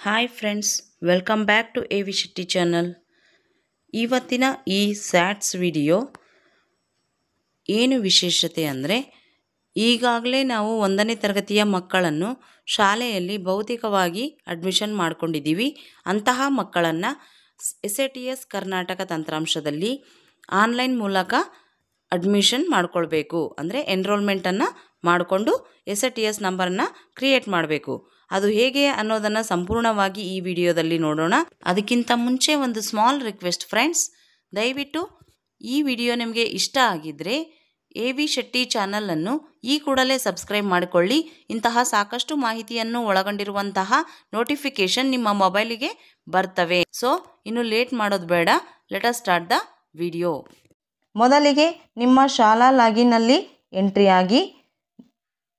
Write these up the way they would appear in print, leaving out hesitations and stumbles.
Hi friends, welcome back to A V Shetty channel. ಇವತ್ತಿನ ಈ ಸ್ಯಾಟ್ಸ್ video ಏನು ವಿಶೇಷತೆ ಅಂದರೆ, ಈಗಾಗಲೇ ನಾವು 1ನೇ ತರಗತಿಯ ಮಕ್ಕಳನ್ನು ಶಾಲೆಯಲ್ಲಿ ಭೌತಿಕವಾಗಿ ಅಡ್ಮಿಷನ್ ಮಾಡಿಕೊಂಡಿದ್ದೀವಿ. ಅಂತಹ ಮಕ್ಕಳನ್ನು SATS ಕರ್ನಾಟಕ ತಂತ್ರಾಂಶದಲ್ಲಿ ಆನ್ಲೈನ್ ಮೂಲಕ ಅಡ್ಮಿಷನ್ ಮಾಡಿಕೊಳ್ಬೇಕು. ಅಂದರೆ ಎನ್ರೋಲ್ಮೆಂಟನ್ನು ಮಾಡಿಕೊಂಡು SATS ನಂಬರನ್ನು ಕ್ರಿಯೇಟ್ ಮಾಡಬೇಕು. ಅದು ಹೇಗೆ ಅನ್ನೋದನ್ನು ಸಂಪೂರ್ಣವಾಗಿ ಈ ವಿಡಿಯೋದಲ್ಲಿ ನೋಡೋಣ. ಅದಕ್ಕಿಂತ ಮುಂಚೆ ಒಂದು ಸ್ಮಾಲ್ ರಿಕ್ವೆಸ್ಟ್ ಫ್ರೆಂಡ್ಸ್, ದಯವಿಟ್ಟು ಈ ವಿಡಿಯೋ ನಿಮಗೆ ಇಷ್ಟ ಆಗಿದ್ದರೆ ಎ ವಿ ಶೆಟ್ಟಿ ಚಾನಲನ್ನು ಈ ಕೂಡಲೇ ಸಬ್ಸ್ಕ್ರೈಬ್ ಮಾಡಿಕೊಳ್ಳಿ. ಇಂತಹ ಸಾಕಷ್ಟು ಮಾಹಿತಿಯನ್ನು ಒಳಗೊಂಡಿರುವಂತಹ ನೋಟಿಫಿಕೇಷನ್ ನಿಮ್ಮ ಮೊಬೈಲಿಗೆ ಬರ್ತವೆ. ಸೊ ಇನ್ನು ಲೇಟ್ ಮಾಡೋದು ಬೇಡ, let us start the video. ಮೊದಲಿಗೆ ನಿಮ್ಮ ಶಾಲಾ ಲಾಗಿನ್ನಲ್ಲಿ ಎಂಟ್ರಿ ಆಗಿ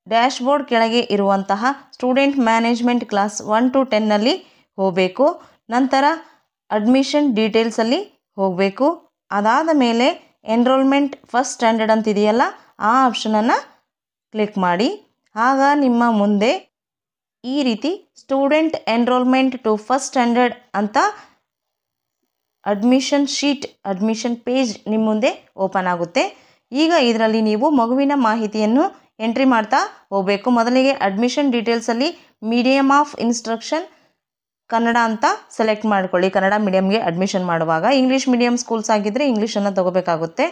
ಡ್ಯಾಶ್ಬೋರ್ಡ್ ಕೆಳಗೆ ಇರುವಂತಹ ಸ್ಟೂಡೆಂಟ್ ಮ್ಯಾನೇಜ್ಮೆಂಟ್ ಕ್ಲಾಸ್ 1 to 10ನಲ್ಲಿ ಹೋಗಬೇಕು. ನಂತರ ಅಡ್ಮಿಷನ್ ಡೀಟೇಲ್ಸಲ್ಲಿ ಹೋಗಬೇಕು. ಅದಾದ ಮೇಲೆ ಎನ್ರೋಲ್ಮೆಂಟ್ ಫಸ್ಟ್ ಸ್ಟ್ಯಾಂಡರ್ಡ್ ಅಂತಿದೆಯಲ್ಲ, ಆ ಆಪ್ಷನನ್ನು ಕ್ಲಿಕ್ ಮಾಡಿ. ಆಗ ನಿಮ್ಮ ಮುಂದೆ ಈ ರೀತಿ student enrollment to first standard ಅಂತ ಅಡ್ಮಿಷನ್ ಶೀಟ್, ಅಡ್ಮಿಷನ್ ಪೇಜ್ ನಿಮ್ಮ ಮುಂದೆ ಓಪನ್ ಆಗುತ್ತೆ. ಈಗ ಇದರಲ್ಲಿ ನೀವು ಮಗುವಿನ ಮಾಹಿತಿಯನ್ನು ಎಂಟ್ರಿ ಮಾಡ್ತಾ ಹೋಗಬೇಕು. ಮೊದಲಿಗೆ ಅಡ್ಮಿಷನ್ ಡೀಟೇಲ್ಸಲ್ಲಿ ಮೀಡಿಯಮ್ ಆಫ್ ಇನ್ಸ್ಟ್ರಕ್ಷನ್ ಕನ್ನಡ ಅಂತ ಸೆಲೆಕ್ಟ್ ಮಾಡ್ಕೊಳ್ಳಿ. ಕನ್ನಡ ಮೀಡಿಯಮ್ಗೆ ಅಡ್ಮಿಷನ್ ಮಾಡುವಾಗ ಇಂಗ್ಲೀಷ್ ಮೀಡಿಯಮ್ ಸ್ಕೂಲ್ಸ್ ಆಗಿದ್ದರೆ ಇಂಗ್ಲೀಷನ್ನು ತಗೋಬೇಕಾಗುತ್ತೆ.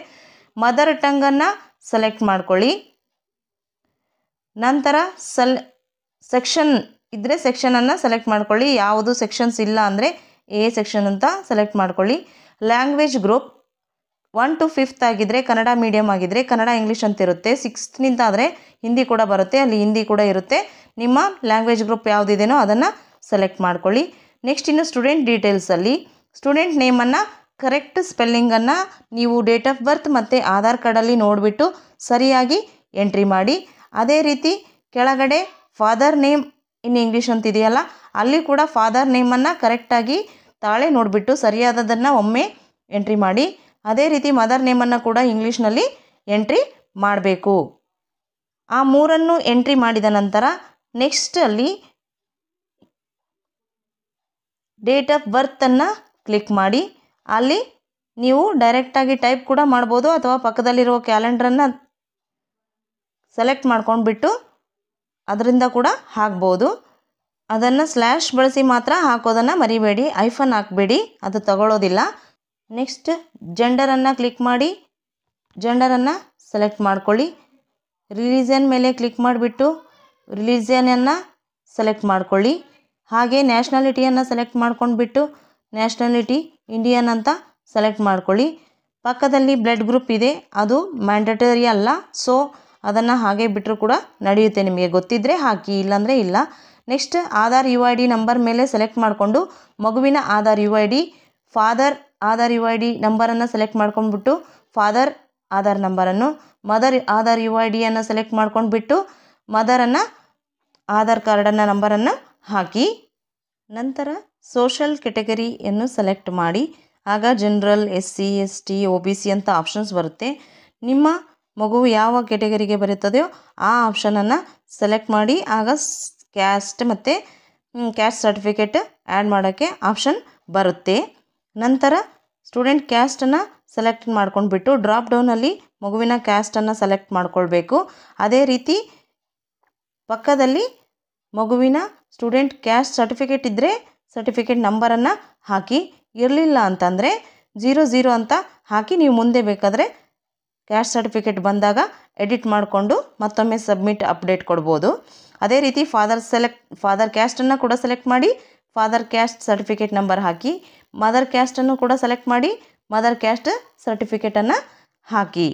ಮದರ್ ಟಂಗನ್ನು ಸೆಲೆಕ್ಟ್ ಮಾಡ್ಕೊಳ್ಳಿ. ನಂತರ ಸೆಕ್ಷನ್ ಇದ್ದರೆ ಸೆಕ್ಷನನ್ನು ಸೆಲೆಕ್ಟ್ ಮಾಡ್ಕೊಳ್ಳಿ. ಯಾವುದು ಸೆಕ್ಷನ್ಸ್ ಇಲ್ಲ ಅಂದರೆ ಎ ಸೆಕ್ಷನ್ ಅಂತ ಸೆಲೆಕ್ಟ್ ಮಾಡ್ಕೊಳ್ಳಿ. ಲ್ಯಾಂಗ್ವೇಜ್ ಗ್ರೂಪ್ 1 to 5th ಆಗಿದ್ದರೆ ಕನ್ನಡ ಮೀಡಿಯಮ್ ಆಗಿದ್ದರೆ ಕನ್ನಡ ಇಂಗ್ಲೀಷ್ ಅಂತ ಇರುತ್ತೆ. 6th ಆದರೆ ಹಿಂದಿ ಕೂಡ ಬರುತ್ತೆ, ಅಲ್ಲಿ ಹಿಂದಿ ಕೂಡ ಇರುತ್ತೆ. ನಿಮ್ಮ ಲ್ಯಾಂಗ್ವೇಜ್ ಗ್ರೂಪ್ ಯಾವುದಿದೆಯೋ ಅದನ್ನು ಸೆಲೆಕ್ಟ್ ಮಾಡ್ಕೊಳ್ಳಿ. ನೆಕ್ಸ್ಟ್ ಇನ್ನು ಸ್ಟೂಡೆಂಟ್ ಡೀಟೇಲ್ಸಲ್ಲಿ ಸ್ಟೂಡೆಂಟ್ ನೇಮನ್ನು ಕರೆಕ್ಟ್ ಸ್ಪೆಲ್ಲಿಂಗನ್ನು ನೀವು ಡೇಟ್ ಆಫ್ ಬರ್ತ್ ಮತ್ತು ಆಧಾರ್ ಕಾರ್ಡಲ್ಲಿ ನೋಡಿಬಿಟ್ಟು ಸರಿಯಾಗಿ ಎಂಟ್ರಿ ಮಾಡಿ. ಅದೇ ರೀತಿ ಕೆಳಗಡೆ ಫಾದರ್ ನೇಮ್ ಇನ್ ಇಂಗ್ಲೀಷ್ ಅಂತಿದೆಯಲ್ಲ, ಅಲ್ಲಿ ಕೂಡ ಫಾದರ್ ನೇಮನ್ನು ಕರೆಕ್ಟಾಗಿ ತಾಳೆ ನೋಡಿಬಿಟ್ಟು ಸರಿಯಾದದನ್ನು ಒಮ್ಮೆ ಎಂಟ್ರಿ ಮಾಡಿ. ಅದೇ ರೀತಿ ಮದರ್ ನೇಮನ್ನು ಕೂಡ ಇಂಗ್ಲೀಷ್ನಲ್ಲಿ ಎಂಟ್ರಿ ಮಾಡಬೇಕು. ಆ ಮೂರನ್ನು ಎಂಟ್ರಿ ಮಾಡಿದ ನಂತರ ನೆಕ್ಸ್ಟಲ್ಲಿ ಡೇಟ್ ಆಫ್ ಬರ್ತನ್ನು ಕ್ಲಿಕ್ ಮಾಡಿ. ಅಲ್ಲಿ ನೀವು ಡೈರೆಕ್ಟಾಗಿ ಟೈಪ್ ಕೂಡ ಮಾಡ್ಬೋದು, ಅಥವಾ ಪಕ್ಕದಲ್ಲಿರುವ ಕ್ಯಾಲೆಂಡ್ರನ್ನು ಸೆಲೆಕ್ಟ್ ಮಾಡ್ಕೊಂಡ್ಬಿಟ್ಟು ಅದರಿಂದ ಕೂಡ ಹಾಕ್ಬೋದು. ಅದನ್ನು ಸ್ಲ್ಯಾಶ್ ಬಳಸಿ ಮಾತ್ರ ಹಾಕೋದನ್ನು ಮರಿಬೇಡಿ, ಐಫನ್ ಹಾಕಬೇಡಿ, ಅದು ತಗೊಳ್ಳೋದಿಲ್ಲ. ನೆಕ್ಸ್ಟ್ ಜೆಂಡರನ್ನು ಕ್ಲಿಕ್ ಮಾಡಿ, ಜೆಂಡರನ್ನು ಸೆಲೆಕ್ಟ್ ಮಾಡ್ಕೊಳ್ಳಿ. ರಿಲಿಜನ್ ಮೇಲೆ ಕ್ಲಿಕ್ ಮಾಡಿಬಿಟ್ಟು ರಿಲಿಜನನ್ನು ಸೆಲೆಕ್ಟ್ ಮಾಡ್ಕೊಳ್ಳಿ. ಹಾಗೆ ನ್ಯಾಷನಾಲಿಟಿಯನ್ನು ಸೆಲೆಕ್ಟ್ ಮಾಡ್ಕೊಂಡ್ಬಿಟ್ಟು ನ್ಯಾಷನಾಲಿಟಿ ಇಂಡಿಯನ್ ಅಂತ ಸೆಲೆಕ್ಟ್ ಮಾಡ್ಕೊಳ್ಳಿ. ಪಕ್ಕದಲ್ಲಿ ಬ್ಲಡ್ ಗ್ರೂಪ್ ಇದೆ, ಅದು ಮ್ಯಾಂಡೇಟರಿ ಅಲ್ಲ, ಸೊ ಅದನ್ನು ಹಾಗೆ ಬಿಟ್ಟರು ಕೂಡ ನಡೆಯುತ್ತೆ. ನಿಮಗೆ ಗೊತ್ತಿದ್ದರೆ ಹಾಕಿ, ಇಲ್ಲಾಂದರೆ ಇಲ್ಲ. ನೆಕ್ಸ್ಟ್ ಆಧಾರ್ UID ನಂಬರ್ ಮೇಲೆ ಸೆಲೆಕ್ಟ್ ಮಾಡಿಕೊಂಡು ಮಗುವಿನ Aadhaar UID, father Aadhaar UID ನಂಬರನ್ನು ಸೆಲೆಕ್ಟ್ ಮಾಡ್ಕೊಂಡ್ಬಿಟ್ಟು ಫಾದರ್ ಆಧಾರ್ ನಂಬರನ್ನು, ಮದರ್ ಆಧಾರ್ UIDಯನ್ನು ಸೆಲೆಕ್ಟ್ ಮಾಡ್ಕೊಂಡ್ಬಿಟ್ಟು ಮದರನ್ನು ಆಧಾರ್ ಕಾರ್ಡನ್ನು ನಂಬರನ್ನು ಹಾಕಿ. ನಂತರ ಸೋಷಲ್ ಕೆಟಗರಿಯನ್ನು ಸೆಲೆಕ್ಟ್ ಮಾಡಿ. ಆಗ ಜನರಲ್, SC ST OBC ಅಂತ ಆಪ್ಷನ್ಸ್ ಬರುತ್ತೆ. ನಿಮ್ಮ ಮಗು ಯಾವ ಕೆಟಗರಿಗೆ ಬರುತ್ತದೆಯೋ ಆ ಆಪ್ಷನನ್ನು ಸೆಲೆಕ್ಟ್ ಮಾಡಿ. ಆಗ ಕ್ಯಾಸ್ಟ್ ಮತ್ತು ಕ್ಯಾಸ್ಟ್ ಸರ್ಟಿಫಿಕೇಟ್ ಆ್ಯಡ್ ಮಾಡೋಕ್ಕೆ ಆಪ್ಷನ್ ಬರುತ್ತೆ. ನಂತರ ಸ್ಟೂಡೆಂಟ್ ಕ್ಯಾಸ್ಟನ್ನು ಸೆಲೆಕ್ಟ್ ಮಾಡ್ಕೊಂಡ್ಬಿಟ್ಟು ಡ್ರಾಪ್ ಡೌನಲ್ಲಿ ಮಗುವಿನ ಕ್ಯಾಸ್ಟನ್ನು ಸೆಲೆಕ್ಟ್ ಮಾಡ್ಕೊಳ್ಬೇಕು. ಅದೇ ರೀತಿ ಪಕ್ಕದಲ್ಲಿ ಮಗುವಿನ ಸ್ಟೂಡೆಂಟ್ ಕ್ಯಾಸ್ಟ್ ಸರ್ಟಿಫಿಕೇಟ್ ಇದ್ದರೆ ಸರ್ಟಿಫಿಕೇಟ್ ನಂಬರನ್ನು ಹಾಕಿ. ಇರಲಿಲ್ಲ ಅಂತಂದರೆ 00 ಅಂತ ಹಾಕಿ ನೀವು ಮುಂದೆ ಬೇಕಾದರೆ ಕ್ಯಾಸ್ಟ್ ಸರ್ಟಿಫಿಕೇಟ್ ಬಂದಾಗ ಎಡಿಟ್ ಮಾಡಿಕೊಂಡು ಮತ್ತೊಮ್ಮೆ ಸಬ್ಮಿಟ್ ಅಪ್ಡೇಟ್ ಕೊಡ್ಬೋದು. ಅದೇ ರೀತಿ ಫಾದರ್ ಕ್ಯಾಸ್ಟನ್ನು ಕೂಡ ಸೆಲೆಕ್ಟ್ ಮಾಡಿ, ಫಾದರ್ ಕ್ಯಾಸ್ಟ್ ಸರ್ಟಿಫಿಕೇಟ್ ನಂಬರ್ ಹಾಕಿ. ಮದರ್ ಕ್ಯಾಸ್ಟನ್ನು ಕೂಡ ಸೆಲೆಕ್ಟ್ ಮಾಡಿ, ಮದರ್ ಕ್ಯಾಸ್ಟ್ ಸರ್ಟಿಫಿಕೇಟನ್ನು ಹಾಕಿ.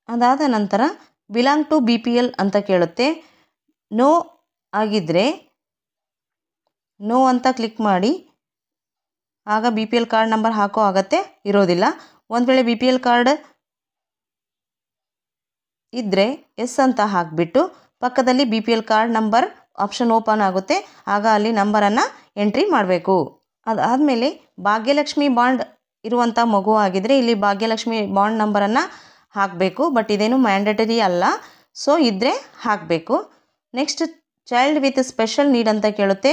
ಅದಾದ ನಂತರ ಬಿಲಾಂಗ್ ಟು BPL ಅಂತ ಕೇಳುತ್ತೆ. ನೋ ಆಗಿದ್ದರೆ ನೋ ಅಂತ ಕ್ಲಿಕ್ ಮಾಡಿ. ಆಗ BPL ಕಾರ್ಡ್ ನಂಬರ್ ಹಾಕೋ ಅಗತ್ಯ ಇರೋದಿಲ್ಲ. ಒಂದು ವೇಳೆ BPL ಕಾರ್ಡ್ ಇದ್ದರೆ ಎಸ್ ಅಂತ ಹಾಕಿಬಿಟ್ಟು ಪಕ್ಕದಲ್ಲಿ BPL card number option open ಆಗುತ್ತೆ. ಆಗ ಅಲ್ಲಿ ನಂಬರನ್ನು ಎಂಟ್ರಿ ಮಾಡಬೇಕು. ಅದಾದಮೇಲೆ ಭಾಗ್ಯಲಕ್ಷ್ಮಿ ಬಾಂಡ್ ಇರುವಂಥ ಮಗು ಆಗಿದ್ದರೆ ಇಲ್ಲಿ ಭಾಗ್ಯಲಕ್ಷ್ಮಿ ಬಾಂಡ್ ನಂಬರನ್ನು ಹಾಕಬೇಕು. ಬಟ್ ಇದೇನು ಮ್ಯಾಂಡೇಟರಿ ಅಲ್ಲ, ಸೊ ಇದ್ದರೆ ಹಾಕಬೇಕು. Next child with special need ಅಂತ ಕೇಳುತ್ತೆ.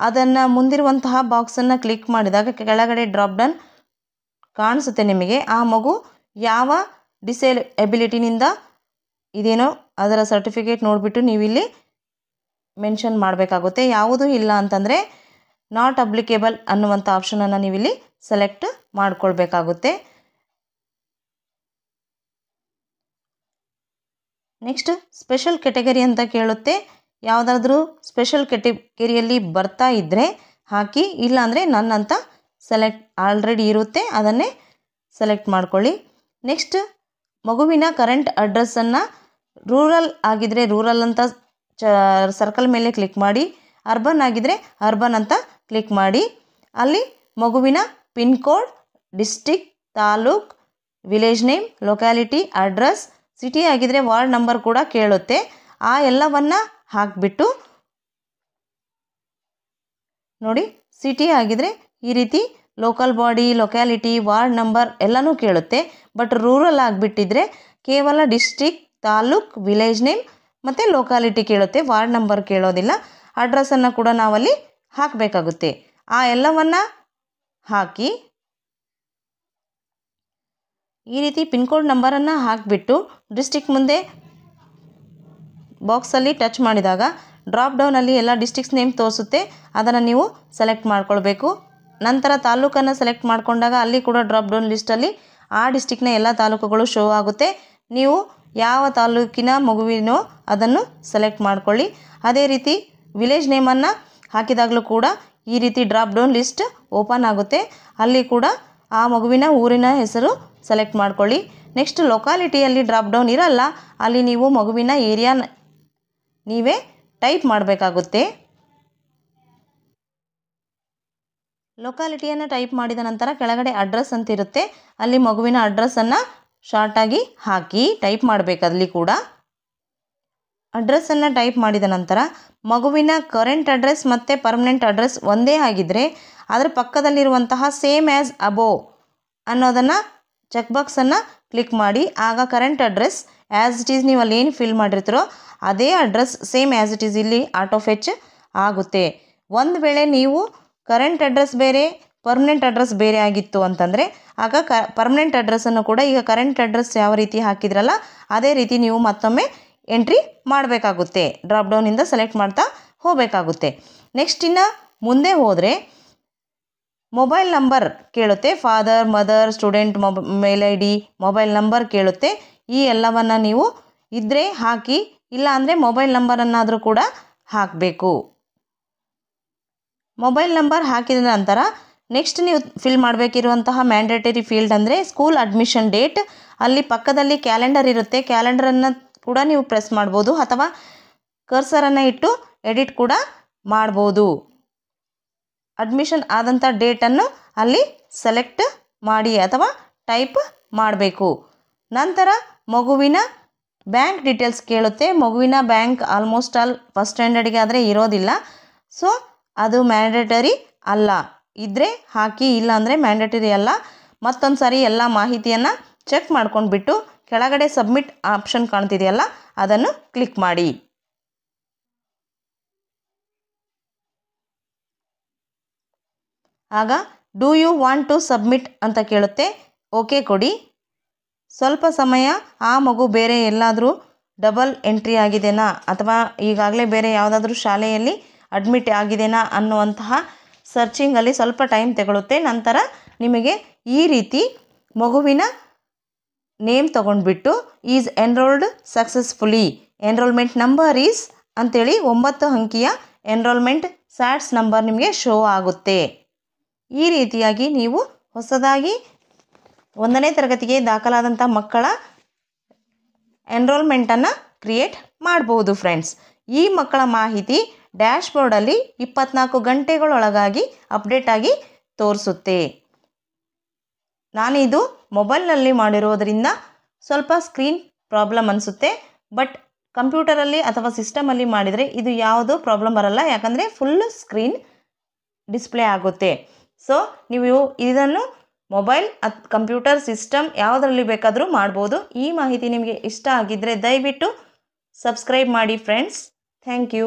ಅದನ್ನು ಮುಂದಿರುವಂತಹ ಬಾಕ್ಸನ್ನು ಕ್ಲಿಕ್ ಮಾಡಿದಾಗ ಕೆಳಗಡೆ ಡ್ರಾಪ್ ಡೌನ್ ಕಾಣಿಸುತ್ತೆ ನಿಮಗೆ. ಆ ಮಗು ಯಾವ ಡಿಸೇಬಿಲಿಟಿನಿಂದ ಇದೇನೋ ಅದರ ಸರ್ಟಿಫಿಕೇಟ್ ನೋಡಿಬಿಟ್ಟು ನೀವಿಲ್ಲಿ ಮೆನ್ಷನ್ ಮಾಡಬೇಕಾಗುತ್ತೆ. ಯಾವುದೂ ಇಲ್ಲ ಅಂತಂದರೆ ನಾಟ್ ಅಪ್ಲಿಕೇಬಲ್ ಅನ್ನುವಂಥ ಆಪ್ಷನನ್ನು ನೀವಿಲ್ಲಿ ಸೆಲೆಕ್ಟ್ ಮಾಡಿಕೊಳ್ಬೇಕಾಗುತ್ತೆ. ನೆಕ್ಸ್ಟ್ ಸ್ಪೆಷಲ್ ಕೆಟಗರಿ ಅಂತ ಕೇಳುತ್ತೆ. ಯಾವುದಾದ್ರೂ ಸ್ಪೆಷಲ್ ಕೆಟಗರಿಯಲ್ಲಿ ಬರ್ತಾ ಇದ್ದರೆ ಹಾಕಿ, ಇಲ್ಲಾಂದರೆ ನನ್ ಅಂತ ಸೆಲೆಕ್ಟ್ ಆಲ್ರೆಡಿ ಇರುತ್ತೆ, ಅದನ್ನೇ ಸೆಲೆಕ್ಟ್ ಮಾಡ್ಕೊಳ್ಳಿ. ನೆಕ್ಸ್ಟ್ ಮಗುವಿನ ಕರೆಂಟ್ ಅಡ್ರೆಸ್ಸನ್ನು ರೂರಲ್ ಆಗಿದ್ದರೆ ರೂರಲ್ ಅಂತ ಸರ್ಕಲ್ ಮೇಲೆ ಕ್ಲಿಕ್ ಮಾಡಿ, ಅರ್ಬನ್ ಆಗಿದ್ದರೆ ಅರ್ಬನ್ ಅಂತ ಕ್ಲಿಕ್ ಮಾಡಿ. ಅಲ್ಲಿ ಮಗುವಿನ pin code, district, taluk, village name, locality, address, city ಆಗಿದ್ದರೆ ವಾರ್ಡ್ ನಂಬರ್ ಕೂಡ ಕೇಳುತ್ತೆ. ಆ ಎಲ್ಲವನ್ನು ಹಾಕಿಬಿಟ್ಟು ನೋಡಿ, ಸಿಟಿ ಆಗಿದ್ದರೆ ಈ ರೀತಿ local body, locality, ward number ಎಲ್ಲನೂ ಕೇಳುತ್ತೆ. ಬಟ್ ರೂರಲ್ ಆಗಿಬಿಟ್ಟಿದ್ರೆ ಕೇವಲ ಡಿಸ್ಟಿಕ್, ತಾಲೂಕ್, ವಿಲೇಜ್ ನೇಮ್ ಮತ್ತು ಲೊಕ್ಯಾಲಿಟಿ ಕೇಳುತ್ತೆ, ವಾರ್ಡ್ ನಂಬರ್ ಕೇಳೋದಿಲ್ಲ. ಅಡ್ರೆಸ್ಸನ್ನು ಕೂಡ ನಾವಲ್ಲಿ ಹಾಕಬೇಕಾಗುತ್ತೆ. ಆ ಎಲ್ಲವನ್ನು ಹಾಕಿ ಈ ರೀತಿ ಪಿನ್ ಕೋಡ್ ನಂಬರನ್ನು ಹಾಕಿಬಿಟ್ಟು ಡಿಸ್ಟಿಕ್ ಮುಂದೆ ಬಾಕ್ಸಲ್ಲಿ ಟಚ್ ಮಾಡಿದಾಗ ಡ್ರಾಪ್ ಡೌನಲ್ಲಿ ಎಲ್ಲ ಡಿಸ್ಟಿಕ್ಸ್ ನೇಮ್ ತೋರಿಸುತ್ತೆ, ಅದನ್ನು ನೀವು ಸೆಲೆಕ್ಟ್ ಮಾಡ್ಕೊಳ್ಬೇಕು. ನಂತರ ತಾಲೂಕನ್ನು ಸೆಲೆಕ್ಟ್ ಮಾಡಿಕೊಂಡಾಗ ಅಲ್ಲಿ ಕೂಡ ಡ್ರಾಪ್ ಡೌನ್ ಲಿಸ್ಟಲ್ಲಿ ಆ ಡಿಸ್ಟಿಕ್ನ ಎಲ್ಲ ತಾಲೂಕುಗಳು ಶೋ ಆಗುತ್ತೆ. ನೀವು ಯಾವ ತಾಲೂಕಿನ ಮಗುವಿನೋ ಅದನ್ನು ಸೆಲೆಕ್ಟ್ ಮಾಡ್ಕೊಳ್ಳಿ. ಅದೇ ರೀತಿ ವಿಲೇಜ್ ನೇಮನ್ನು ಹಾಕಿದಾಗಲೂ ಕೂಡ ಈ ರೀತಿ ಡ್ರಾಪ್ ಡೌನ್ ಲಿಸ್ಟ್ ಓಪನ್ ಆಗುತ್ತೆ. ಅಲ್ಲಿ ಕೂಡ ಆ ಮಗುವಿನ ಊರಿನ ಹೆಸರು ಸೆಲೆಕ್ಟ್ ಮಾಡ್ಕೊಳ್ಳಿ. ನೆಕ್ಸ್ಟ್ ಲೊಕ್ಯಾಲಿಟಿಯಲ್ಲಿ ಡ್ರಾಪ್ ಡೌನ್ ಇರಲ್ಲ, ಅಲ್ಲಿ ನೀವು ಮಗುವಿನ ಏರಿಯಾ ನೀವೇ ಟೈಪ್ ಮಾಡಬೇಕಾಗುತ್ತೆ. ಲೊಕ್ಯಾಲಿಟಿಯನ್ನು ಟೈಪ್ ಮಾಡಿದ ನಂತರ ಕೆಳಗಡೆ ಅಡ್ರೆಸ್ ಅಂತ ಇರುತ್ತೆ, ಅಲ್ಲಿ ಮಗುವಿನ ಅಡ್ರೆಸ್ಸನ್ನು ಶಾರ್ಟಾಗಿ ಹಾಕಿ ಟೈಪ್ ಮಾಡಬೇಕು. ಅಲ್ಲಿ ಕೂಡ ಅಡ್ರೆಸ್ಸನ್ನು ಟೈಪ್ ಮಾಡಿದ ನಂತರ ಮಗುವಿನ ಕರೆಂಟ್ ಅಡ್ರೆಸ್ ಮತ್ತು ಪರ್ಮನೆಂಟ್ ಅಡ್ರೆಸ್ ಒಂದೇ ಆಗಿದ್ದರೆ ಅದರ ಪಕ್ಕದಲ್ಲಿರುವಂತಹ ಸೇಮ್ ಆ್ಯಸ್ ಅಬೋವ್ ಅನ್ನೋದನ್ನು ಚೆಕ್ ಬಾಕ್ಸನ್ನು ಕ್ಲಿಕ್ ಮಾಡಿ. ಆಗ current address as it is ನೀವು ಅಲ್ಲಿ ಏನು ಫಿಲ್ ಮಾಡಿರ್ತೀರೋ ಅದೇ address same as it is ಇಲ್ಲಿ ಆಟೋ ಫೆಚ್ ಆಗುತ್ತೆ. ಒಂದು ವೇಳೆ ನೀವು ಕರೆಂಟ್ ಅಡ್ರೆಸ್ ಬೇರೆ, ಪರ್ಮನೆಂಟ್ ಅಡ್ರೆಸ್ ಬೇರೆ ಆಗಿತ್ತು ಅಂತಂದರೆ ಆಗ ಪರ್ಮನೆಂಟ್ ಅಡ್ರೆಸ್ಸನ್ನು ಕೂಡ ಈಗ ಕರೆಂಟ್ ಅಡ್ರೆಸ್ ಯಾವ ರೀತಿ ಹಾಕಿದ್ರಲ್ಲ ಅದೇ ರೀತಿ ನೀವು ಮತ್ತೊಮ್ಮೆ ಎಂಟ್ರಿ ಮಾಡಬೇಕಾಗುತ್ತೆ. ಡ್ರಾಪ್ ಡೌನಿಂದ ಸೆಲೆಕ್ಟ್ ಮಾಡ್ತಾ ಹೋಗಬೇಕಾಗುತ್ತೆ. ನೆಕ್ಸ್ಟ್ ಇನ್ನು ಮುಂದೆ ಹೋದರೆ ಮೊಬೈಲ್ ನಂಬರ್ ಕೇಳುತ್ತೆ. Father, mother, student mail ID, mobile number ಕೇಳುತ್ತೆ. ಈ ಎಲ್ಲವನ್ನು ನೀವು ಇದ್ದರೆ ಹಾಕಿ, ಇಲ್ಲ ಅಂದರೆ ಮೊಬೈಲ್ ನಂಬರನ್ನಾದರೂ ಕೂಡ ಹಾಕಬೇಕು. ಮೊಬೈಲ್ ನಂಬರ್ ಹಾಕಿದ ನಂತರ ನೆಕ್ಸ್ಟ್ ನೀವು ಫಿಲ್ ಮಾಡಬೇಕಿರುವಂತಹ ಮ್ಯಾಂಡೇಟರಿ ಫೀಲ್ಡ್ ಅಂದರೆ ಸ್ಕೂಲ್ ಅಡ್ಮಿಷನ್ ಡೇಟ್. ಅಲ್ಲಿ ಪಕ್ಕದಲ್ಲಿ ಕ್ಯಾಲೆಂಡರ್ ಇರುತ್ತೆ, ಕ್ಯಾಲೆಂಡರನ್ನು ಕೂಡ ನೀವು ಪ್ರೆಸ್ ಮಾಡ್ಬೋದು ಅಥವಾ ಕರ್ಸರನ್ನು ಇಟ್ಟು ಎಡಿಟ್ ಕೂಡ ಮಾಡ್ಬೋದು. ಅಡ್ಮಿಷನ್ ಆದಂಥ ಡೇಟನ್ನು ಅಲ್ಲಿ ಸೆಲೆಕ್ಟ್ ಮಾಡಿ ಅಥವಾ ಟೈಪ್ ಮಾಡಬೇಕು. ನಂತರ ಮಗುವಿನ ಬ್ಯಾಂಕ್ ಡೀಟೇಲ್ಸ್ ಕೇಳುತ್ತೆ. ಮಗುವಿನ ಬ್ಯಾಂಕ್ ಆಲ್ಮೋಸ್ಟ್ ಆಲ್ ಫಸ್ಟ್ ಸ್ಟ್ಯಾಂಡರ್ಡ್ಗೆ ಆದರೆ ಇರೋದಿಲ್ಲ, ಸೊ ಅದು ಮ್ಯಾಂಡೇಟರಿ ಅಲ್ಲ. ಇದ್ದರೆ ಹಾಕಿ, ಇಲ್ಲ ಅಂದರೆ ಮ್ಯಾಂಡೇಟರಿ ಅಲ್ಲ. ಮತ್ತೊಂದು ಸಾರಿ ಎಲ್ಲ ಮಾಹಿತಿಯನ್ನು ಚೆಕ್ ಮಾಡ್ಕೊಂಡ್ಬಿಟ್ಟು ಕೆಳಗಡೆ ಸಬ್ಮಿಟ್ ಆಪ್ಷನ್ ಕಾಣ್ತಿದೆಯಲ್ಲ ಅದನ್ನು ಕ್ಲಿಕ್ ಮಾಡಿ. ಆಗ do you want to submit ಅಂತ ಕೇಳುತ್ತೆ. ಓಕೆ ಕೊಡಿ. ಸ್ವಲ್ಪ ಸಮಯ ಆ ಮಗು ಬೇರೆ ಎಲ್ಲಾದರೂ ಡಬಲ್ ಎಂಟ್ರಿ ಆಗಿದೆನಾ ಅಥವಾ ಈಗಾಗಲೇ ಬೇರೆ ಯಾವುದಾದ್ರೂ ಶಾಲೆಯಲ್ಲಿ ಅಡ್ಮಿಟ್ ಆಗಿದೆನಾ ಅನ್ನುವಂತಹ ಸರ್ಚಿಂಗಲ್ಲಿ ಸ್ವಲ್ಪ ಟೈಮ್ ತಗೊಳುತ್ತೆ. ನಂತರ ನಿಮಗೆ ಈ ರೀತಿ ಮಗುವಿನ ನೇಮ್ ತೊಗೊಂಡ್ಬಿಟ್ಟು is enrolled successfully, enrolment number is ಅಂಥೇಳಿ 9 ಅಂಕಿಯ ಎನ್ರೋಲ್ಮೆಂಟ್ ಸ್ಯಾಟ್ಸ್ ನಂಬರ್ ನಿಮಗೆ ಶೋ ಆಗುತ್ತೆ. ಈ ರೀತಿಯಾಗಿ ನೀವು ಹೊಸದಾಗಿ 1ನೇ ತರಗತಿಗೆ ದಾಖಲಾದಂಥ ಮಕ್ಕಳ ಎನ್ರೋಲ್ಮೆಂಟನ್ನು ಕ್ರಿಯೇಟ್ ಮಾಡ್ಬೋದು ಫ್ರೆಂಡ್ಸ್. ಈ ಮಕ್ಕಳ ಮಾಹಿತಿ ಡ್ಯಾಶ್ಬೋರ್ಡಲ್ಲಿ 24 ಗಂಟೆಗಳೊಳಗಾಗಿ ಅಪ್ಡೇಟ್ ಆಗಿ ತೋರಿಸುತ್ತೆ. ನಾನಿದು ಮೊಬೈಲ್ನಲ್ಲಿ ಮಾಡಿರೋದರಿಂದ ಸ್ವಲ್ಪ ಸ್ಕ್ರೀನ್ ಪ್ರಾಬ್ಲಮ್ ಅನಿಸುತ್ತೆ, ಬಟ್ ಕಂಪ್ಯೂಟರಲ್ಲಿ ಅಥವಾ ಸಿಸ್ಟಮಲ್ಲಿ ಮಾಡಿದರೆ ಇದು ಯಾವುದೂ ಪ್ರಾಬ್ಲಮ್ ಬರಲ್ಲ, ಯಾಕಂದರೆ ಫುಲ್ ಸ್ಕ್ರೀನ್ ಡಿಸ್ಪ್ಲೇ ಆಗುತ್ತೆ. ಸೊ ನೀವು ಇದನ್ನು ಮೊಬೈಲ್ ಕಂಪ್ಯೂಟರ್ ಸಿಸ್ಟಮ್ ಯಾವುದರಲ್ಲಿ ಬೇಕಾದರೂ ಮಾಡ್ಬೋದು. ಈ ಮಾಹಿತಿ ನಿಮಗೆ ಇಷ್ಟ ಆಗಿದ್ದರೆ ದಯವಿಟ್ಟು ಸಬ್ಸ್ಕ್ರೈಬ್ ಮಾಡಿ ಫ್ರೆಂಡ್ಸ್. Thank you.